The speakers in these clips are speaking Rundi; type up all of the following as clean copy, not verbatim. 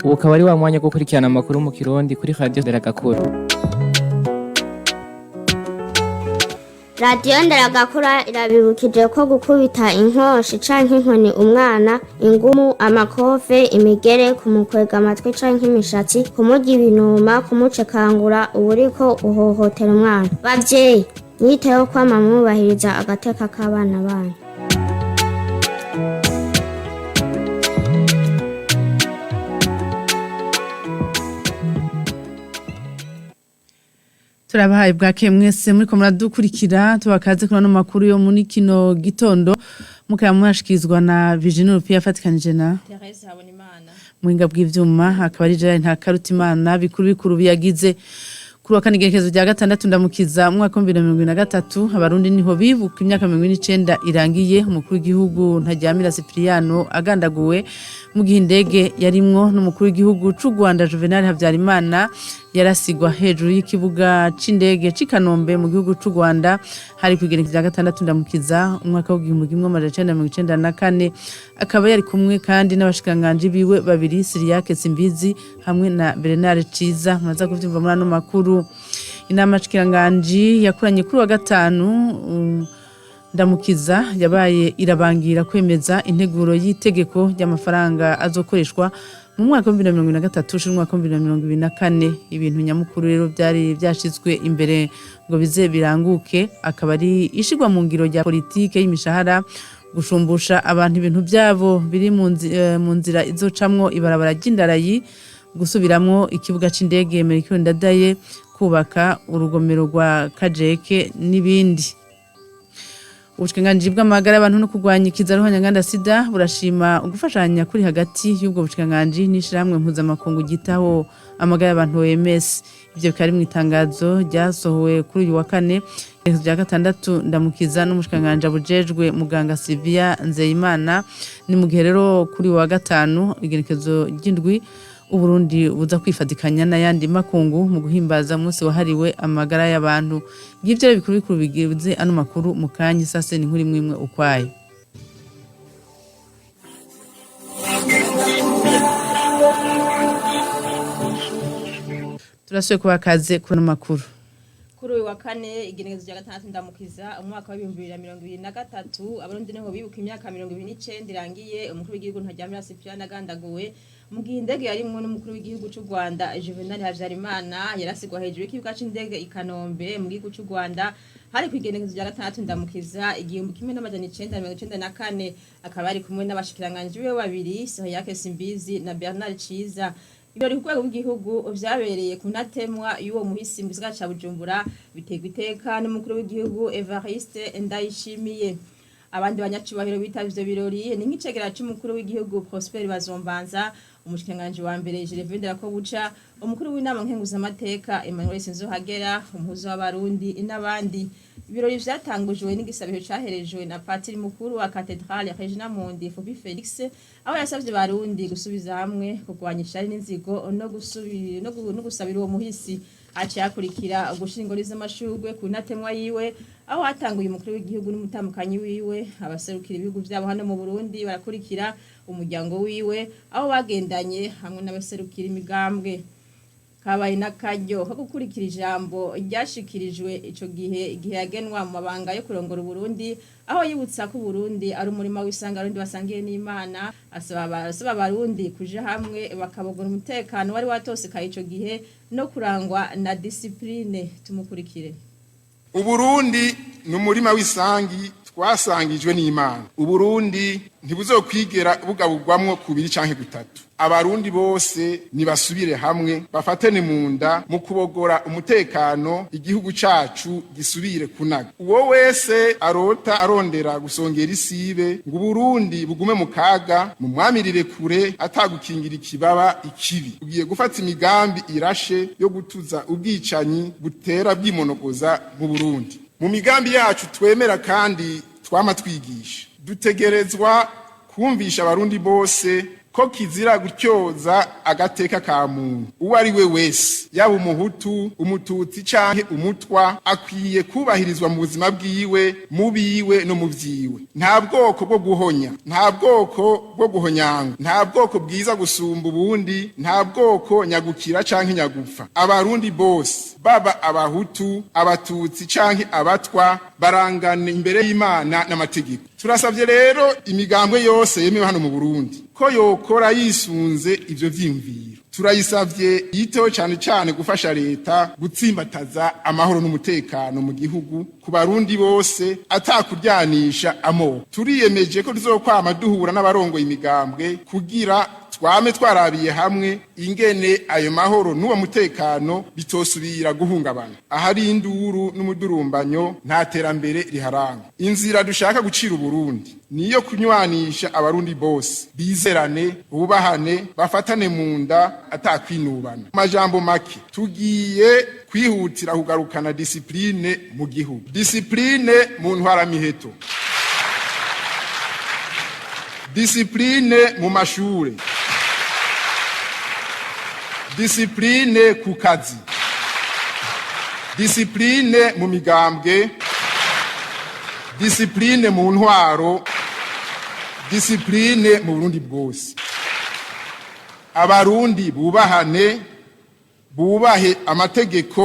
ubu ukaba ari wa mwanya wo gukurikirana amakuru mu Kirundi kuri Radio Nderagakura. Radio Nderagakura irabibukije ko gukubita inkoshi canke inkoni umwana, ingumu, amakofe, imigere, kumukwega amatwi canke imishatsi, kumurya ibinuma, kumucekangura uburiko uhohotera umwana. Bavyeyi, mwiteho kwama mwubahiriza agateka k'abana banyu. Turabahaye bwake mwese muri ko muradukurikira tubakaze kuna no makuru yo muri kino gitondo mukaya mwashikizwa na Virginie Pia fatikanije na Therese Habonimana muhinga bw'ivyuma akaba ari Gerard Ntakarutimana bikuru biyagize kuri wa kane igerekezo rya gatandatu ndamukiza mu mwaka wa 2023 abarundi niho bibuka imyaka 19 irangiye umukuru w'igihugu Ntajyamira Cipriano agandaguwe mu gihe indege yarimwo n'umukuru w'igihugu c'u Rwanda Juvenal Habyarimana yarasigwa hejuru y'ikibuga c'indege c'Ikanombe mu gihugu c'u Rwanda hari kwigerekezo rya gatandatu ndamukiza umwaka wa 1994 akaba yari kumwe kandi n'abashikanganje biwe babiri Siriake Simbizi hamwe na Bernard Ciza muraza kuvyumva muri ano makuru inama shikiranganje yakuranye kuri wa gatanu ndamukiza yabaye irabangira kwemeza integuro y'itegeko ry'amafaranga azokoreshwa mu mwaka wa 2023 n'umwaka wa 2024 ibintu nyamukuru rero byari byashizwe imbere ngo bize biranguke akaba ari ishigwa mu ngiro rya politike y'imishahara gushumbusha abantu ibintu byabo biri mu nzira izocamwo ibarabara ry'indarayi gusubiramwo ikibuga c'indege Melchior Ndadaye kubaka urugomero rwa Kajeke n'ibindi Ubushikanganje bw'amagara abantu no kugwanya ikizaruhanya nganda sida burashima ugufashanya kuri hagati y'ubwo bushikanganje n'ishiramwe mpuzamakungu gitaho amagara y'abantu OMS ivyo bikari mu itangazo ryasohowe kuri uyu wa kane rya gatandatu ndamukiza n'umushikanganje bujejwe muganga Sylvia Nzeyimana ni mu gihe rero kuri wa gatanu igerekezo ry'indwi Uburundi buza kwifadikanya n'ayandi makungu mu guhimbaza umunsi wahariwe amagara y'abantu ngivyo bikuru bigize ano makuru mukanye sase ni nkuri mwimwe ukwaye turasuye kubakaze kuri ano makuru kuri uyu wa kane igenekerezo rya gatandatu ndamukiza umwaka wa 2023 abarundi niho bibuka imyaka 29 irangiye umukuru w'igihugu Ntajyamira Cipriano agandaguwe mu gihe indege yarimwo n'umukuru w'igihugu c'u Rwanda Juvenal Habyarimana yarasigwa hejuru y'ikibuga c'indege Ikanombe mu gihugu c'u Rwanda hari kwigenekerezo rya gatandatu ndamukiza igihumbi kimwe n'amajana 1994 akaba ari kumwe n'abashikiranganje biwe babiri Siriake Simbizi na Bernard Ciza ibirori ku rwego rw'igihugu vyabereye ku ntatemwa y'uwo muhisi mu gisagara ca Bujumbura bitegwa iteka n'umukuru w'igihugu Evariste Ndayishimiye abandi banyacubahiro bitavye ivyo birori ni nk'icegera c'umukuru w'igihugu Prosper Bazombanza umushikanganje wa mbere Gervais Nderakobuca umukuru w'inama nkenguzamateka Emmanuel Sinzohagera umuhuzo w'abarundi n'abandi ibirori vyatangujwe n'igisabiro caherejwe na patiri mukuru wa Cathedrale Regina Mundi Fobi Felix aho yasavye barundi gusubiza hamwe kugwanya ishari n'inzigo no gusabira uwo muhisi acakurikira ugushingoriza amashurwe ku ntatemwa yiwe aho hatanguye umukuru w'igihugu n'umutamukanyi wiwe abaserukira ibihugu vyabo hano mu Burundi barakurikira umuryango wiwe aho bagendanye hamwe n'abaserukira imigambwe kabaye nakaryo ko gukurikira ijambo ryashikirijwe ico gihe yagenwa mu mabanga yo kurongora Burundi aho yibutsa ko Burundi ari umurima w'isangarundi basangiye n'Imana asaba abarundi kuja hamwe bakabogora umutekano wari watosekaye ico gihe no kurangwa na discipline tumukurikire Uburundi ni umurima w'isangi twasangijwe n'Imana Uburundi ntibuzokwigera bugabugwamwo kubiri canke gutatu abarundi bose nibasubire hamwe bafatane mu nda mu kubogora umutekano igihugu cacu gisubire kunaga uwo wese arota arondera gusongera isibe ngo Burundi bugume mu kaga mu mwamirire kure atagukingira ikibaba ikibi ugiye gufata imigambi irashe yo gutuza ubwicanyi butera bwimonogoza mu Burundi mu migambi yacu twemera kandi twama twigisha dutegerezwa kumvisha abarundi bose ko kizira gutyoza agateka ka muntu uwo ari we wese yaba umuhutu umututsi canke umutwa akwiye kubahirizwa mu buzima bwiwe mu biwe no mu vyiwe nta bwoko bwo guhonya nta bwoko bwo guhonyanga nta bwoko bwiza gusumba ubundi nta bwoko nyagukira canke nyagupfa abarundi bose baba abahutu abatutsi canke abatwa barangana imbere y'Imana n'amategeko turasavye rero imigambwe yose yemewe hano mu Burundi ko yokora yisunze ivyo vyimviro turayisavye yiteho cyane cyane gufasha leta gutsimbataza amahoro n'umutekano mu gihugu ku barundi bose atakuryanisha amoko turiyemeje ko tuzokwama duhura n'abarongo imigambwe kugira twame twarabiye hamwe ingene ayo mahoro n'uwo mutekano bitosubira guhungabana ahari induru n'umudurumbanyo nta terambere riharanga inzira dushaka gucira Uburundi niyo kunywanisha abarundi bose bizerane bubahane bafatane mu nda atakwinubana majambo make tugiye kwihutira kugarukana discipline mu gihugu discipline mu ntwara miheto discipline mu mashure discipline ku kazi discipline mu migambwe discipline mu ntwaro discipline mu Burundi bwose abarundi bubahane bubahe amategeko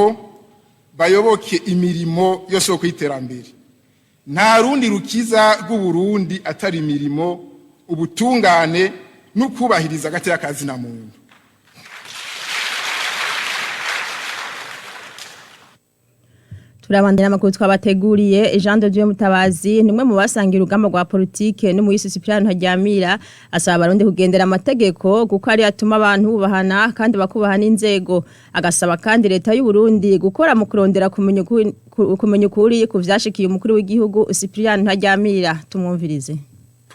bayoboke imirimo yose kwiterambere nta rundi rukiza rw'Uburundi atari imirimo ubutungane n'ukubahiriza agateka kazi na muntu turabandana amakuru twabateguriye Jean de Dieu Mutabazi nimwe mu basangira urugamba rwa politike no mu Cyprien Ntaryamira asaba abarundi kugendera amategeko kuko ari atuma abantu bubahana kandi bakubahana inzego agasaba kandi leta y'u Burundi gukora mu kurondera kumenya ukuri ku vyashikiye umukuru w'igihugu Cyprien Ntaryamira tumwumvirize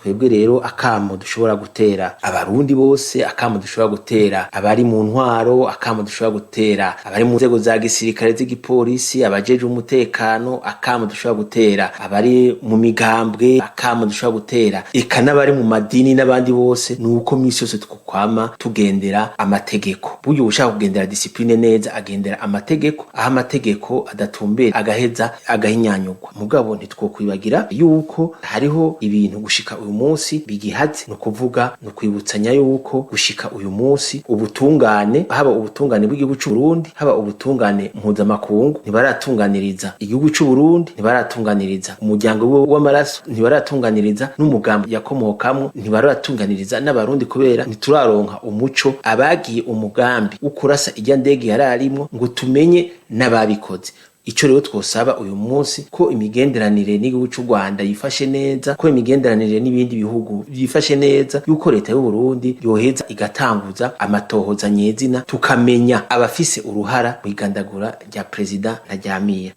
twebwe rero akamo dushobora gutera abarundi bose akamo dushobora gutera abari mu ntwaro akamo dushobora gutera abari mu nzego za gisirikare z'igipolisi abajeje umutekano akamo dushobora gutera abari mu migambwe akamo dushobora gutera eka n'abari mu madini n'abandi bose nuko misi yose tukwama tugendera amategeko buryo ushaka kugendera discipline neza agendera amategeko aho amategeko adatumbera agaheza agahinyanyugwa mugabo ntitwokwibagira yuko hariho ibintu gushika uyu munsi bigihatse no kuvuga no kwibutsanya yuko gushika uyu munsi ubutungane haba ubutungane bw'igihugu cy'u Burundi haba ubutungane mpuzamakungu ntibaratunganiriza igihugu cy'u Burundi ntibaratunganiriza umuryango w'amaraso ntibaratunganiriza n'umugambo yakomokamwe ntibaratunganiriza n'abarundi kubera ntituraronka umuco abagiye umugambi ukurasa ijya ndege yararimo ngo tumenye n'ababikoze ico rero twosaba uyu munsi ko imigenderanire n'igihugu cy'u Rwanda yifashe neza ko imigenderanire n'ibindi bihugu yifashe neza yuko leta y'u Burundi yoheza igatanguza amatohoza nyezina tukamenya abafise uruhara mu igandagura rya president Ntaryamira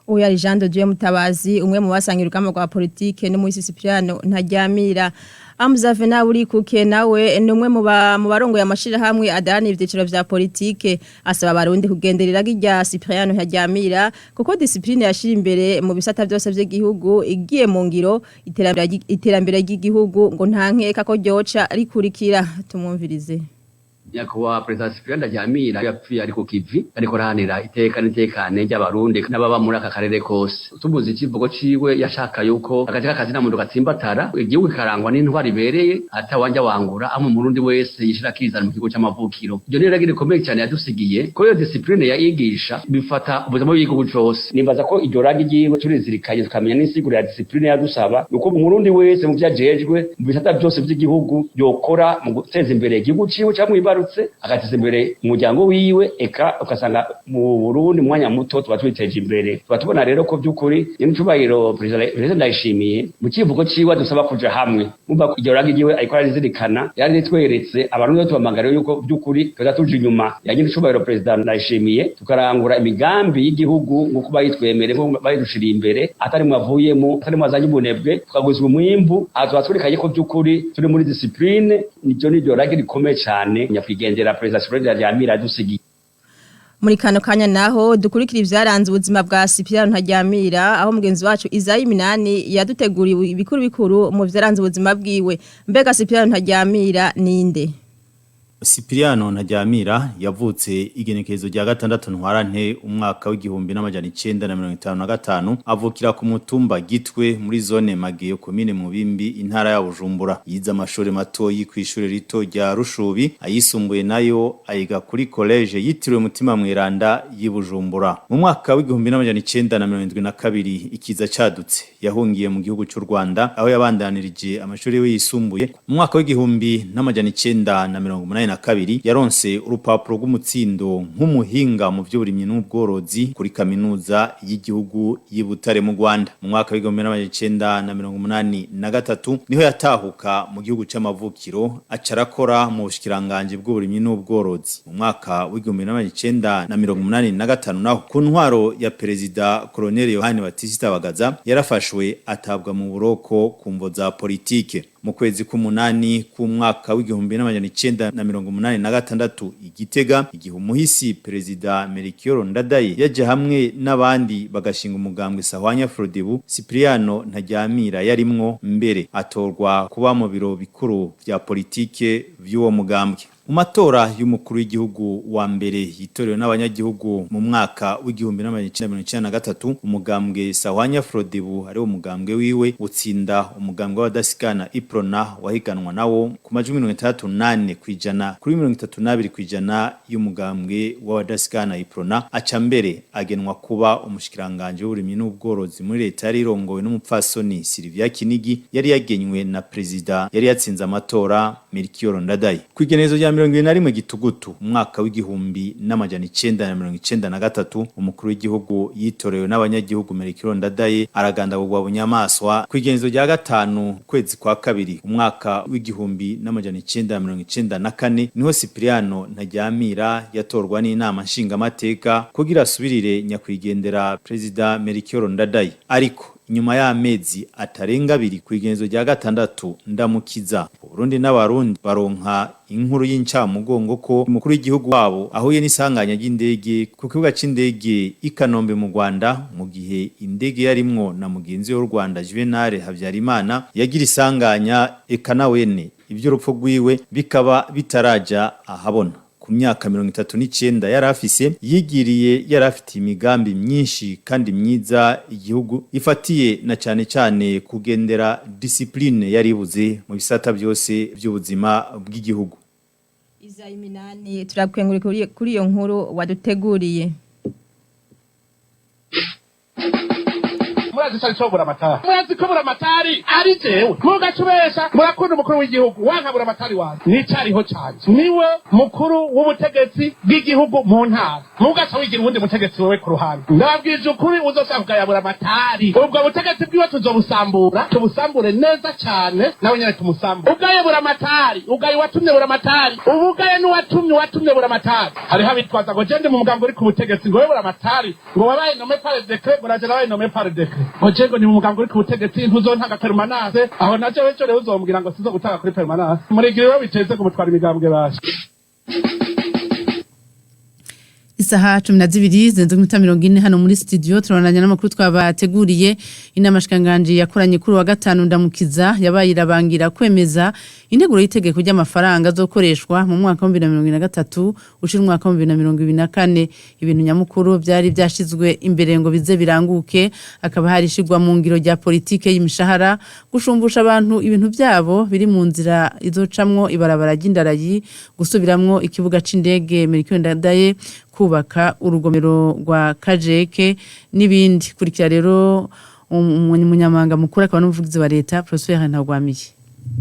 uyu ari Jean de Dieu Mutabazi umwe mu basangira urugamba rwa politike no mu Cyprien Ntaryamira Amzave na uri kuke nawe numwe mu barongo yamashira hamwe adani ivyiciro vya politike asaba abarundi kugenderera rya Cyprien Ntaryamira kuko discipline yashira imbere mu bisata byose by'igihugu igiye mu ngiro iterambere ry'igihugu ngo ntankeka ko ryoca rikurikira tumwumvirize Nyakubahwa Perezida Cyprien Ntaryamira yapfuye ariko kivi ariko rahanira iteka n'itekane ry'abarundi n'ababa muri aka karere kose tubuze ikivugo ciwe yashaka yuko agateka kazi na muntu gatsimbatara igihugu karangwa n'intwari bereye atawanja wangura amu murundi wese yishira kizana mu kigo c'amavukiro ibyo ni rero rikomeye cyane yadusigiye ko iyo discipline yayigisha bifata ubuzima bw'igihugu cyose nimbaza ko iryo ragi giwe turizirikanye tukamenya n'insiguro ya discipline yadusaba uko umurundi wese mu byajejwe mu bisata byose by'igihugu yokora mu guteza imbere igihugu ciwe cyangwa agateza imbere umuryango wiwe eka ukasanga mu Burundi mwanya muto tuba twiteje imbere tuba tubona rero ko by'ukuri n'icubahiro President Ndayishimiye mu kivugo ciwe dusaba kuja hamwe mumva iryo ragi giwe ariko arizirikana yari tweretse abarundi tubamagara yuko by'ukuri tuza tuje inyuma yagira icubahiro President Ndayishimiye tukarangura imigambi y'igihugu ngo kuba yitwemere ngo bayidushira imbere atari mwavuyemo atari mwazanye ubunebwe tukaguzwa umwimbu azo atwerekaye ko by'ukuri turi muri discipline nicyo ragi rikomeye cyane kwigendera Perezida Cyprien Ntaryamira dusigiye muri kano kanya naho dukurikira ivyaranze ubuzima bwa Cyprien Ntaryamira aho mugenzi wacu Izayi Minani yaduteguriye ibikuru bikuru mu vyaranze ubuzima bwiwe mbega Cyprien Ntaryamira ninde Cyprien Ntaryamira yavutse igenekerezo rya 6 ntwarante umwaka w'igihumbi n'amajana 955 avukira ku mutumba Gitwe muri zone Mageyo komine Mubimbi intara ya Bujumbura yize amashuri mato y'ikwishure rito rya Rushubi ayisumbuye nayo ayiga kuri college yitiriwe Mutima Mweranda y'Ibujumbura mu mwaka w'igihumbi n'amajana 972 ikiza cadutse yahungiye mu gihugu cy'u Rwanda aho yabandanirije amashuri we yisumbuye mu mwaka w'igihumbi n'amajana 982 yaronse urupapuro rw'umutsindo nk'umuhinga mu by'uburimyi n'ubworozi kuri kaminuza y'igihugu y'Ibutare mu Rwanda mu mwaka w'igihumbi n'amajana 983 niho yatahuka mu gihugu c'amavukiro acarakora mu bushikiranganje bw'uburimyi n'ubworozi mu mwaka w'igihumbi n'amajana 985 naho ku ntwaro ya perezida Colonel Yohani Batista Bagaza yarafashwe atabwa mu buroko ku mvo za politike mu kwezi k'umunani k'umwaka w'igihumbi n'amajana 986 Igitega igihe umuhisi perezida Melchior Ndadaye yaje hamwe n'abandi bagashinga umugambwe Sahwanya Frodebu Cyprien Ntaryamira yarimwo mbere atorwa kuba mu biro bikuru vya politike vy'uwo mugambwe mu matora y'umukuru w'igihugu wa mbere yitorewe n'abanyagihugu mu mwaka w'igihumbi n'amajana 1993 umugambwe Sahwanya Frodebu ari wo mugambwe wiwe utsinda umugambwe w'abadasikana Iprona wahiganwa nawo ku majwi 38% kuri 32% y'umugambwe w'abadasikana Iprona aca mbere agenwa kuba umushikiranganje w'uburimyi n'ubworozi muri leta yari irongowe n'umupfasoni Sylvia Kinigi yari yagenywe na perezida yari yatsinze amatora Melchior Ndadaye kwigenezo rya 21 Gitugutu umwaka w'igihumbi n'amajana 993 umukuru w'igihugu yitorewe n'abanyagihugu Melchior Ndadaye aragandagurwa bunyamaswa kwigenezo rya 5 kwezi kwa kabiri umwaka w'igihumbi n'amajana 994 niho Cyprien Ntaryamira yatorwa n'inama nshingamateka kugira asubirire nyakwigendera perezida Melchior Ndadaye ariko inyuma y'amezi atarenga abiri kwigenezo rya 6 ndamukiza Burundi n'abarundi baronka inkuru y'incamugongo ko umukuru w'igihugu wabo ahuye n'isanganya ry'indege ku kibuga c'indege i Kanombe mu Rwanda mu gihe indege yarimwo na mugenzi w'u Rwanda Juvenal Havyarimana yagira isanganya ekanawene ibyo rupfu rwiwe bikaba bitaraja ahabona ku myaka 39 yarafise yigiriye yarafite imigambi myinshi kandi myiza igihugu ifatiye na cyane kugendera discipline yaribuze mu bisata byose by'ubuzima bw'igihugu. Izayi Minani turakwengurira kuri iyo nkuru waduteguriye. murazi cyari cobura amatari murazi ko bura amatari ari jewe mugacubesha murakunda umukuru w'igihugu wankabura amatari wawe nicariho cyane niwe mukuru w'ubutegetsi bw'igihugu mu ntara mugaca wigira ubundi mutegetsi wewe ku ruhande ndabwije ukuri uzoshaka kugayabura amatari ubwo butegetsi bwiwe tuzobusambura tubusambure neza cyane nawe nyine tumusambure ugayabura amatari ugaye watumye bura amatari ubugaye n'uwatumye bura amatari hariho abitwaza ngo gende mu mugambo uri ku butegetsi ngo bura amatari ngo wabaye nome par décret ngo naje nabaye nome par décret Ojengo ni mugambo uri ku butegetsi ntuzontanga permanence aho naje wejo rero uzombwira ngo sizo gutanga kuri permanence murigire we biteze kumutwara imigambwe baje Isaha 12 zenze kumita 40 hano muri studio turonanya n'amakuru twabateguriye inama shikanganje yakoranye kuri wa gatanu ndamukiza yabaye irabangira kwemeza integuro y'itegeko ry'amafaranga azokoreshwa mu mwaka wa 2023 ushira umwaka wa 2024 ibintu nyamukuru byari byashizwe imbere ngo bize biranguke akaba hari shigwa mu ngiro rya politike y'imishahara gushumbusha abantu ibintu byabo biri mu nzira izocamwo ibarabara ry'indarayi gusubiramwo ikibuga c'indege Melchior Ndadaye kubaka urugomero rwa Kajeke n'ibindi kurikira rero umunyamanga mukuru akaba n'umuvugizi wa leta Prosper Ntagwamiye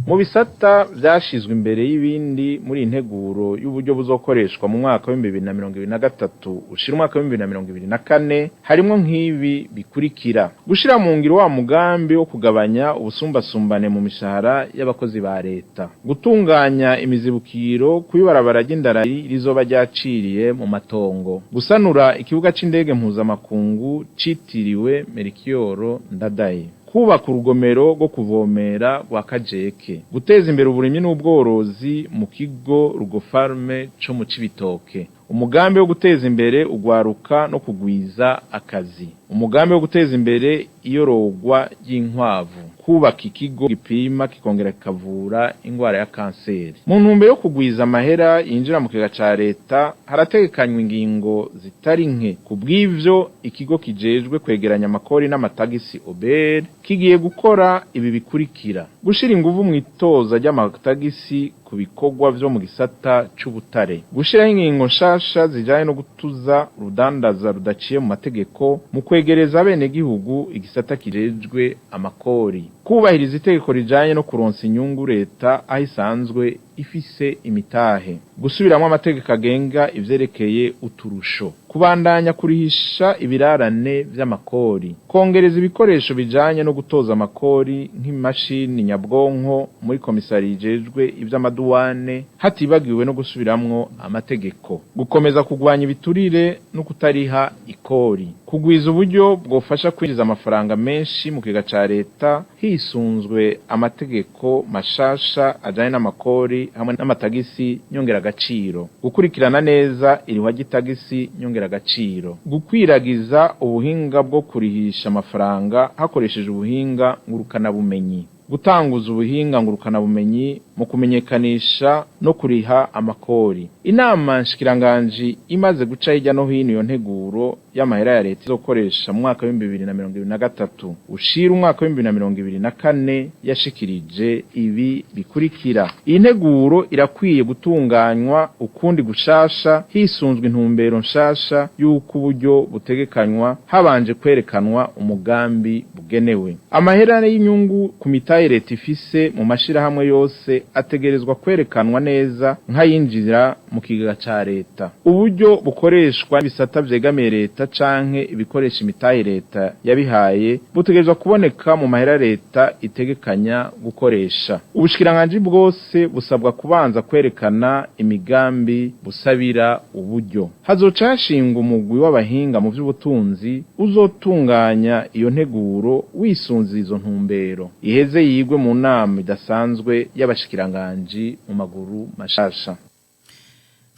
mu bisata byashizwe imbere y'ibindi muri integuro y'uburyo buzokoreshwa mu mwaka wa 2023 ushira umwaka wa 2024 harimo nk'ibi bikurikira gushira mu ngiro wa mugambi wo kugabanya ubusumbasumbane mu mishahara y'abakozi ba leta gutunganya imizibukiro kuyibarabara ry'indarayi rizoba ryaciriye mu matongo gusanura ikibuga c'indege mpuzamakungu citiriwe Melchior Ndadaye kubaka urugomero rwo kuvomera rwa Kajeke guteza imbere uburimyi n'ubworozi mu kigo Rugo Farme cyo mu Cibitoke umugambi wo guteza imbere ugwaruka no kugwiza akazi, umugambi wo guteza imbere iyorogwa ry'inkwavu, kubaka ikigo gipima kikongera kikavura ingwara ya kanseri. Mu ntumbero yo kugwiza amahera yinjira mu kigega ca leta harategekanywa ingingo zitari nke. Kubw'ivyo ikigo kijejwe kwegeranya amakori n'amatagisi OBR kigiye gukora ibi bikurikira: gushira inguvu mu itoza ry'amatagisi ku bikorwa vyo mu gisata c'ubutare, gushiraho ingingo nshasha zijanye no gutuza rudandaza rudaciye mu mategeko mu kwegereza abene gihugu igisata kijejwe amakori, kubahiriza itegeko rijanye no kuronsa inyungu leta aho isanzwe ifise imitahe, gusubiramwo amategeko agenga ivyerekeye uturusho, kubandanya kurihisha ibirarane vy'amakori, kongereza ibikoresho bijanye no gutoza amakori nk'imashini nyabwonko muri komisari ijejwe ivy'amaduwane, hatibagiwe no gusubiramwo amategeko, gukomeza kugwanya ibiturire no kutariha ikori, kugwiza uburyo bwofasha kwinjiza amafaranga menshi mu kigega ca leta hisunzwe amategeko mashasha ajanye n'amakori hamwe n'amatagisi nyongera agaciro, gukurikirana neza irihwa ry'itagisi nyongera agaciro, gukwiragiza ubuhinga bwo kurihisha amafaranga hakoresheje ubuhinga ngurukana bumenyi, gutanguza ubuhinga ngurukana bumenyi mu kumenyekanisha no kuriha amakori. Inama nshikiranganji imaze guca hirya no hino iyo nteguro y'amahera ya leta izokoresha mu mwaka wa 2023 ushira umwaka wa 2024 yashikirije ibi bikurikira: iyi nteguro irakwiye gutunganywa ukundi gushasha hisunzwe intumbero nshasha y'uko uburyo butegekanywa habanje kwerekanwa umugambi bugenewe. Amahera y'inyungu ku mitahe leta ifise mu mashirahamwe yose ategerezwa kwerekanwa neza nk'ayinjira mu kigega ca leta. Uburyo bukoreshwa bisata vyegamiye leta canke ibikoresha imitahe leta yabihaye butegerezwa kuboneka mu mahera leta itegekanya gukoresha. Ubushikiranganji bwose busabwa kubanza kwerekana imigambi busabira uburyo. Hazoca hashingwa umugwi w'abahinga mu vy'ubutunzi uzotunganya iyo nteguro wisunze izo ntumbero, iheze yigwe mu nama idasanzwe y'abashikiranganji mu maguru mashasha.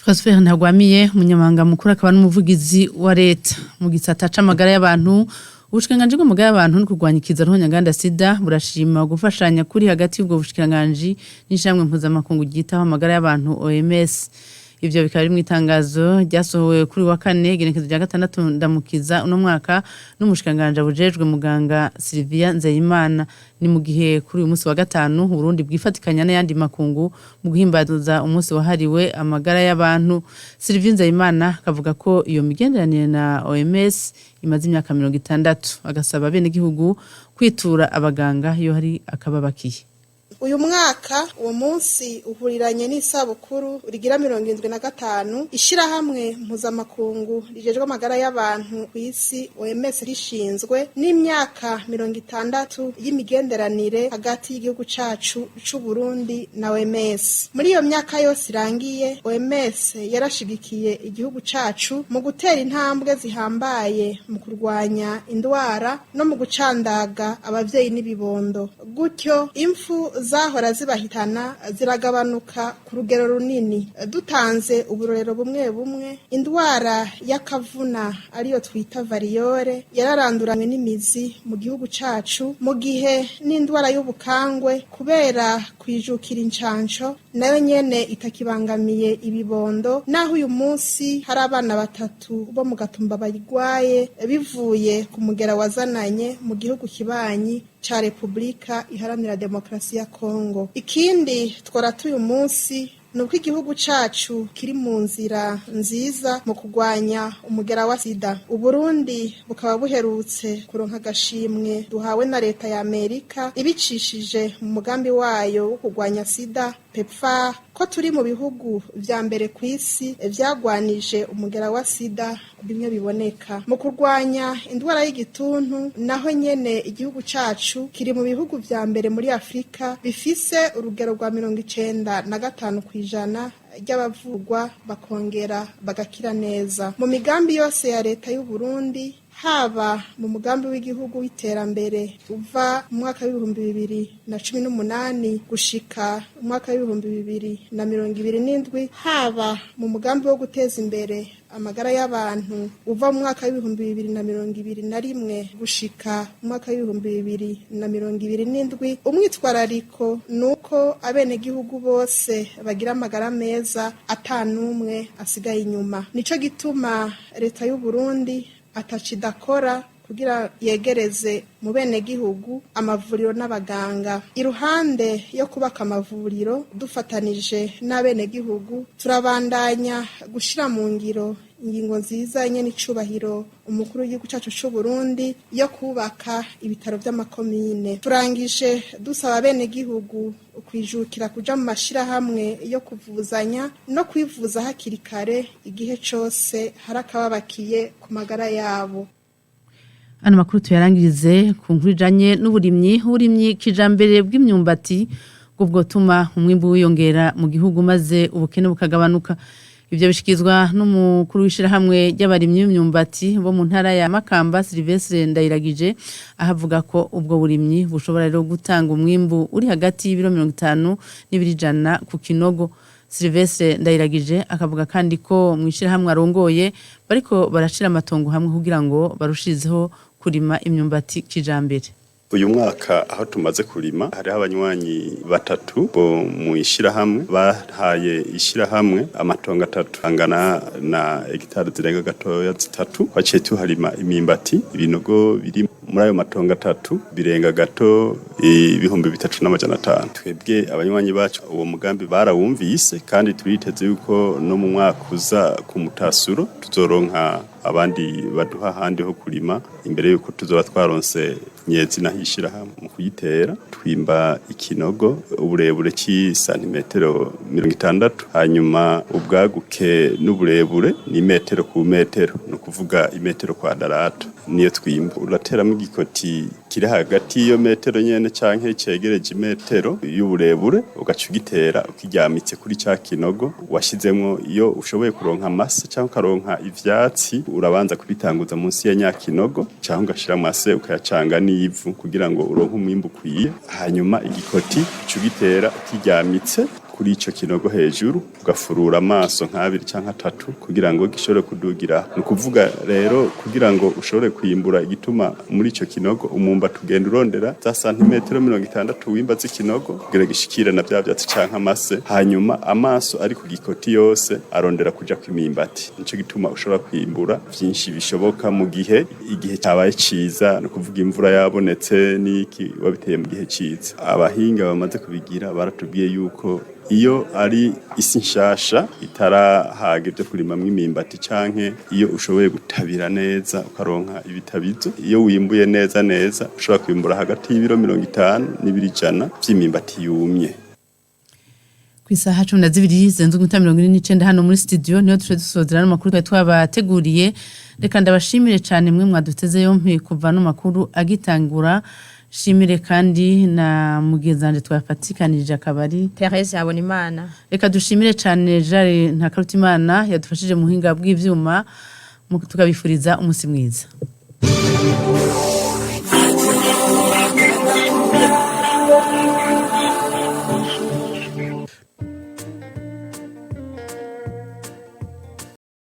Prosper Ntagwamiye umunyamabanga mukuru akaba n'umuvugizi wa leta mu gisata c'amagara y'abantu. Ubushikiranganji bw'amagara y'abantu no kurwanya ikiza nyanganda sida burashima gufashanya kuri hagati y'ubwo bushikiranganji n'ishamwe mpuzamakungu ryitaho amagara y'abantu OMS. Ivyo bikaba biri mu itangazo ryasohowe kuri wa kane igenekerezo rya 6 ndamukiza uno mwaka n'umushikanganje bujejwe muganga Sylvia Nzeyimana. Ni mu gihe kuri uyu munsi wa 5 Burundi bwifatikanya n'ayandi makungu mu guhimbaza umunsi wahariwe amagara y'abantu. Sylvia Nzeyimana akavuga ko iyo migenderanire na OMS imaze imyaka 60, agasaba bene gihugu kwitura abaganga iyo hari akababakiye. Uyu mwaka uwo munsi uhuriranye n'isabukuru rigira 75 ishirahamwe mpuzamakungu rijejwe amagara y'abantu ku isi OMS rishinzwe n'imyaka 60 y'imigenderanire hagati y'igihugu cacu c'u Burundi na OMS. Muri iyo myaka yose irangiye OMS yarashigikiye igihugu cacu mu gutera intambwe zihambaye mu kurwanya indwara no mu gucandaga abavyeyi n'ibibondo, gutyo impfu zahora zibahitana ziragabanuka ku rugero runini. Dutanze uburorero bumwe bumwe, indwara y'akavuna ariyo twita variole yararanduranywe n'imizi mu gihugu cacu, mu gihe n'indwara y'ubukangwe kubera kwijukira incanco nayo nyene itakibangamiye ibibondo, naho uyu munsi hari abana 3 bo mu Gatumba bayigwaye bivuye ku mugera wazananye mu gihugu kibanyi cha Republika Iharanira Demokrasi ya Kongo. Ikindi tworatuye umunsi nuko igihugu cacu kiri mu nzira nziza mu kugwanya umugera wa sida. Uburundi bukaba buherutse kuronka agashimwe duhawe na leta ya Amerika ibicishije mu mugambi wayo wo kugwanya sida PEPFAR, ko turi mu bihugu vya mbere ku isi vyagwanije umugera wa sida bimwe biboneka. Mu kurwanya indwara y'igituntu naho nyene igihugu cacu kiri mu bihugu vya mbere muri Afrika bifise urugero rwa 95% ry'abavugwa bakongera bagakira neza. Mu migambi yose ya leta y'u Burundi haba mu mugambi w'igihugu w'iterambere uva mu mwaka w'ibihumbi 2018 gushika mu mwaka w'ibihumbi 2027, haba mu mugambi wo guteza imbere amagara y'abantu uva mu mwaka w'ibihumbi 2021 gushika mu mwaka w'ibihumbi 2027. Umwitwarariko nuko abenegihugu bose bagira amagara meza atanumwe asigaye inyuma. Nico gituma leta y'u Burundi atacidakora kugira yegereze mu benegihugu amavuriro n'abaganga. Iruhande yo kubaka amavuriro dufatanije n'abenegihugu, turabandanya gushira mu ngiro ingingo nziza nyene icubahiro umukuru w'igihugu cacu c'u Burundi yo kubaka ibitaro vy'amakomine. Turangije dusaba abenegihugu kwijukira kuja mu mashirahamwe yo kuvuzanya no kwivuza hakiri kare igihe cose harakababakiye ku magara yabo. Ano makuru tuyarangirize ku nkuru ijanye n'uburimyi kijambere bw'imyumbati ubwo tuma umwimbu wiyongera mu gihugu maze ubukene bukagabanuka. Ivyo bishikizwa n'umukuru w'ishirahamwe ry'abarimyi b'imyumbati bo mu ntara ya Makamba Sylvestre Ndayiragije, ahavuga ko ubwo burimyi bushobora rero gutanga umwimbu uri hagati y'ibiro 50 n'ibijana ku kinogo. Sylvestre Ndayiragije akavuga kandi ko mu ishirahamwe arongoye bariko barashira amatongo hamwe kugira ngo barushizeho kurima imyumbati kijambere. Uyu mwaka aho tumaze kurima hariho abanywanyi batatu bo mu ishirahamwe bahaye ishirahamwe amatongo 3 angana na hegitari zirenga gatoya 3, baciye tuharima imyumbati. Ibinogo biri muri ayo matongo 3 birenga gato ibihumbi 3,500. Twebwe abanywanyi bacu uwo mugambi barawumvise kandi turiteze yuko no mu mwaka uza ku mutasuro tuzoronka abandi baduha handi ho kurima imbere yuko tuzoba twaronse nyezi nahishira hamwe mu kuyitera. Twimba ikinogo uburebure cy'isantimetero 60, hanyuma ubwaguke n'uburebure ni metero ku metero, no kuvuga imetero kwadrato niyo twimba. Urateramo igikoti kiri hagati iyo metero nyene canke cegereje metero y'uburebure, ugaca ugitera ukijyamitse kuri ca kinogo washizemo. Iyo ushoboye kuronka amase cyangwa karonka ivyatsi urabanza kubitanguza munsi ya nyakinogo cyangwa ugashira amase ukayacanga n'ivu kugira ngo uronke umwimbu kwiye. Hanyuma igikoti cugitera ukijyamitse kuri ico kinogo hejuru, ugafurura amaso nk'abiri canke 3 kugira ngo gishobore kudugira. No kuvuga rero kugira ngo ushobore kwimbura igituma muri ico kinogo umumba tugenda urondera za santimetero 60 wimba z'ikinogo kugira gishikira na bya byatsi canke amase. Hanyuma amaso ari ku gikoti yose arondera kuja kwimimbati. Nico gituma ushobora kwimbura byinshi bishoboka mu gihe cyabaye ciza, no kuvuga imvura yabonetse n'iki wabiteye mu gihe ciza. Abahinga bamaze kubigira baratubwiye yuko iyo ari isi nshasha itarahaga byo kurimamwe imimbati canke iyo ushoboye gutabira neza ukaronka ibitabizo, iyo wimbuye neza ushobora kwimbura hagati y'ibiro 50 n'ibijana by'imimbati yumye. Kwisaha 12 zenzu 49 hano muri studio niyo tuje dusozera n'amakuru twabateguriye. Reka ndabashimire cyane mwe mwaduteze yompi kuva no makuru agitangura. Shimire kandi na mugezanje twafatikanije akabari Therese Habonimana. Reka dushimire cyane Jare Ntakarutimana yadufashije muhinga bw'ivyuma, tukabifuriza umusi mwiza.